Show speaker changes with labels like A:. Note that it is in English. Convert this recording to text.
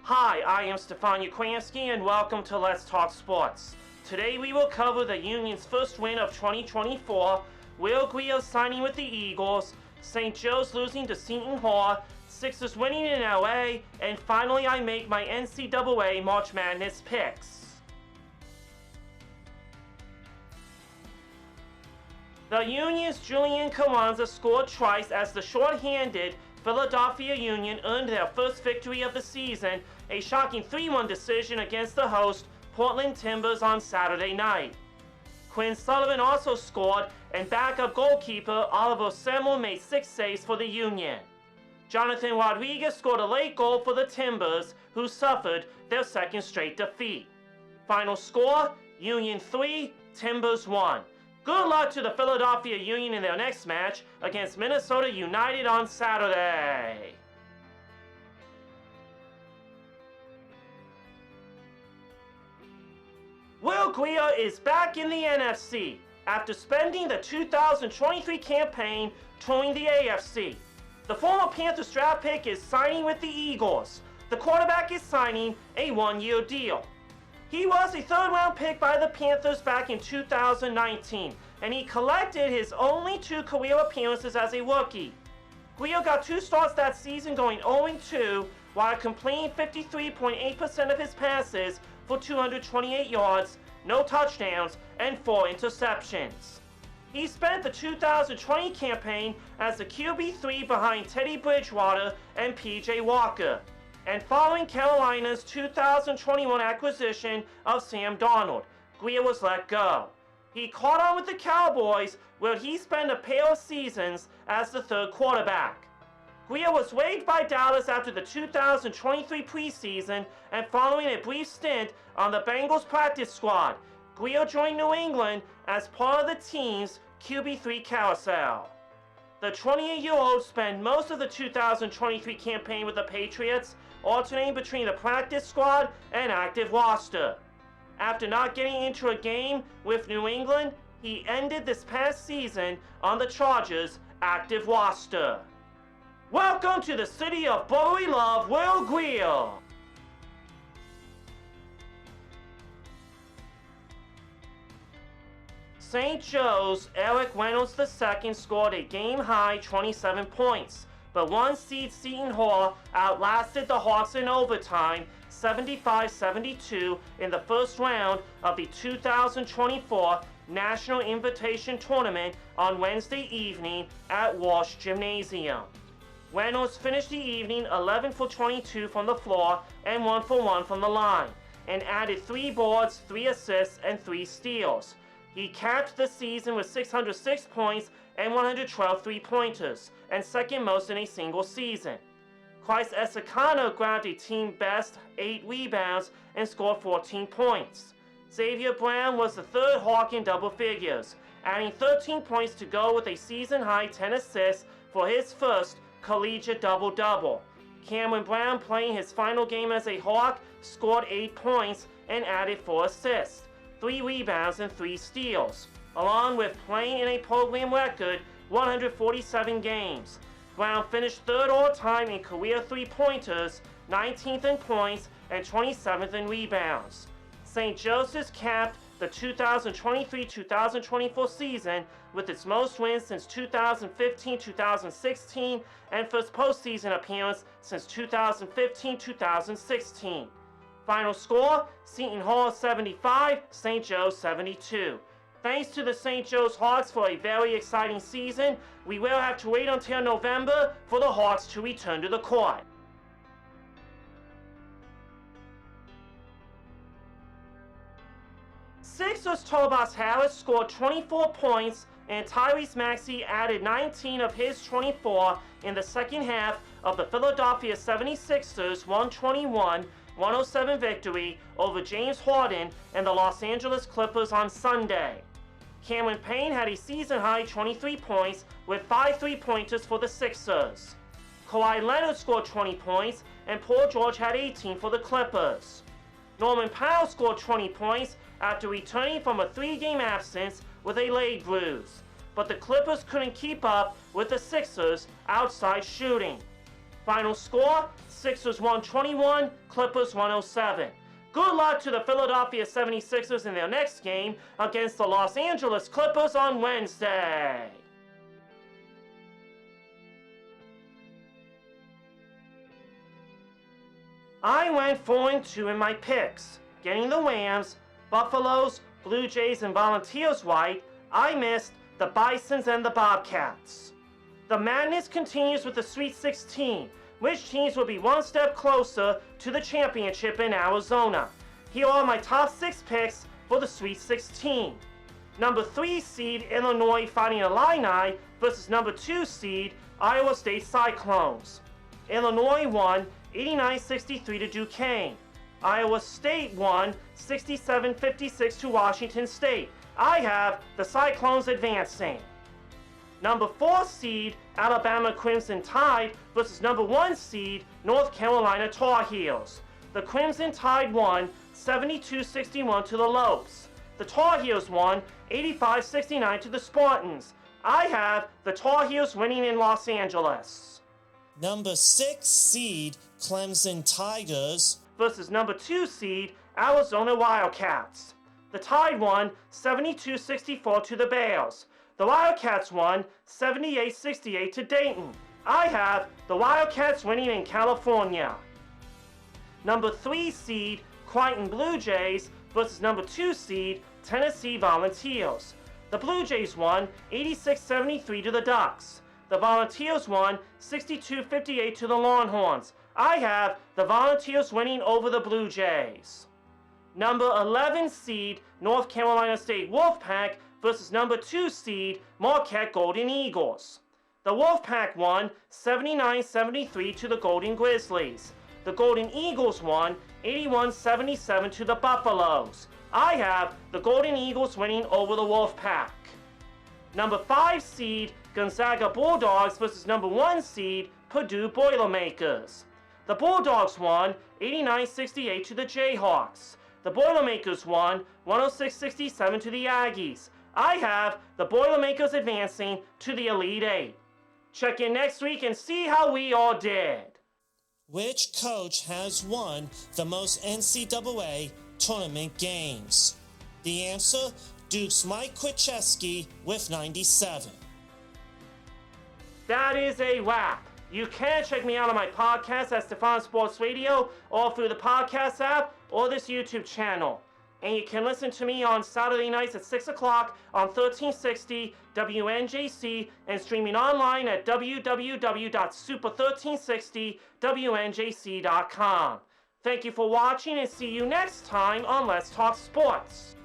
A: Hi, I am Stefan Ukrainsky and welcome to Let's Talk Sports. Today we will cover the Union's first win of 2024, Will Grier signing with the Eagles, St. Joe's losing to Seton Hall, Sixers winning in LA, and finally I make my NCAA March Madness picks. The Union's Julian Carranza scored twice as the short-handed Philadelphia Union earned their first victory of the season, a shocking 3-1 decision against the host Portland Timbers on Saturday night. Quinn Sullivan also scored, and backup goalkeeper Oliver Semmel made 6 saves for the Union. Jonathan Rodriguez scored a late goal for the Timbers, who suffered their second straight defeat. Final score, Union 3, Timbers 1. Good luck to the Philadelphia Union in their next match against Minnesota United on Saturday. Will Grier is back in the NFC after spending the 2023 campaign touring the AFC. The former Panthers draft pick is signing with the Eagles. The quarterback is signing a 1-year deal. He was a 3rd-round pick by the Panthers back in 2019, and he collected his only 2 career appearances as a rookie. Grier got 2 starts that season, going 0-2, while completing 53.8% of his passes for 228 yards, no touchdowns, and 4 interceptions. He spent the 2020 campaign as the QB3 behind Teddy Bridgewater and P.J. Walker, and following Carolina's 2021 acquisition of Sam Darnold, Grier was let go. He caught on with the Cowboys, where he spent a pair of seasons as the 3rd quarterback. Grier was waived by Dallas after the 2023 preseason, and following a brief stint on the Bengals practice squad, Grier joined New England as part of the team's QB3 carousel. The 28-year-old spent most of the 2023 campaign with the Patriots, alternating between the practice squad and active roster. After not getting into a game with New England, he ended this past season on the Chargers' active roster. Welcome to the city of brotherly love, Will Grier! St. Joe's Eric Reynolds II scored a game-high 27 points, but 1-seed Seton Hall outlasted the Hawks in overtime 75-72 in the first round of the 2024 National Invitation Tournament on Wednesday evening at Walsh Gymnasium. Reynolds finished the evening 11 for 22 from the floor and 1 for 1 from the line, and added 3 boards, 3 assists, and 3 steals. He capped the season with 606 points and 112 three-pointers, and second most in a single season. Christ Esakano grabbed a team-best 8 rebounds and scored 14 points. Xavier Brown was the 3rd Hawk in double figures, adding 13 points to go with a season-high 10 assists for his first collegiate double-double. Cameron Brown, playing his final game as a Hawk, scored 8 points and added 4 assists, 3 rebounds, and 3 steals, along with playing in a program record 147 games. Brown finished 3rd all-time in career three-pointers, 19th in points, and 27th in rebounds. St. Joseph's capped the 2023-2024 season with its most wins since 2015-2016 and first postseason appearance since 2015-2016. Final score, Seton Hall 75, St. Joe 72. Thanks to the St. Joe's Hawks for a very exciting season. We will have to wait until November for the Hawks to return to the court. Sixers Tobias Harris scored 24 points, and Tyrese Maxey added 19 of his 24 in the second half of the Philadelphia 76ers 121-107 victory over James Harden and the Los Angeles Clippers on Sunday. Cameron Payne had a season-high 23 points with 5 three-pointers for the Sixers. Kawhi Leonard scored 20 points, and Paul George had 18 for the Clippers. Norman Powell scored 20 points after returning from a 3-game absence with a leg bruise, but the Clippers couldn't keep up with the Sixers' outside shooting. Final score, Sixers 121, Clippers 107. Good luck to the Philadelphia 76ers in their next game against the Los Angeles Clippers on Wednesday. I went 4-2 in my picks, getting the Rams, Buffaloes, Blue Jays, and Volunteers right. I missed the Bisons and the Bobcats. The madness continues with the Sweet 16, which teams will be one step closer to the championship in Arizona. Here are my top 6 picks for the Sweet 16. Number 3 seed Illinois Fighting Illini versus number 2 seed Iowa State Cyclones. Illinois won 89-63 to Duquesne. Iowa State won 67-56 to Washington State. I have the Cyclones advancing. Number 4 seed Alabama Crimson Tide versus number 1 seed North Carolina Tar Heels. The Crimson Tide won 72-61 to the Lopes. The Tar Heels won 85-69 to the Spartans. I have the Tar Heels winning in Los Angeles.
B: Number 6 seed Clemson Tigers
A: versus number 2 seed Arizona Wildcats. The Tide won 72-64 to the Bears. The Wildcats won 78-68 to Dayton. I have the Wildcats winning in California. Number 3 seed Crichton Blue Jays versus number 2 seed Tennessee Volunteers. The Blue Jays won 86-73 to the Ducks. The Volunteers won 62-58 to the Longhorns. I have the Volunteers winning over the Blue Jays. Number 11 seed North Carolina State Wolfpack versus number 2 seed Marquette Golden Eagles. The Wolfpack won 79-73 to the Golden Grizzlies. The Golden Eagles won 81-77 to the Buffaloes. I have the Golden Eagles winning over the Wolfpack. Number 5 seed Gonzaga Bulldogs versus number 1 seed Purdue Boilermakers. The Bulldogs won 89-68 to the Jayhawks. The Boilermakers won 106-67 to the Aggies. I have the Boilermakers advancing to the Elite Eight. Check in next week and see how we all did.
B: Which coach has won the most NCAA tournament games? The answer, Duke's Mike Krzyzewski with 97.
A: That is a wrap. You can check me out on my podcast at Stefan Sports Radio or through the podcast app or this YouTube channel. And you can listen to me on Saturday nights at 6 o'clock on 1360 WNJC and streaming online at www.super1360WNJC.com. Thank you for watching and see you next time on Let's Talk Sports.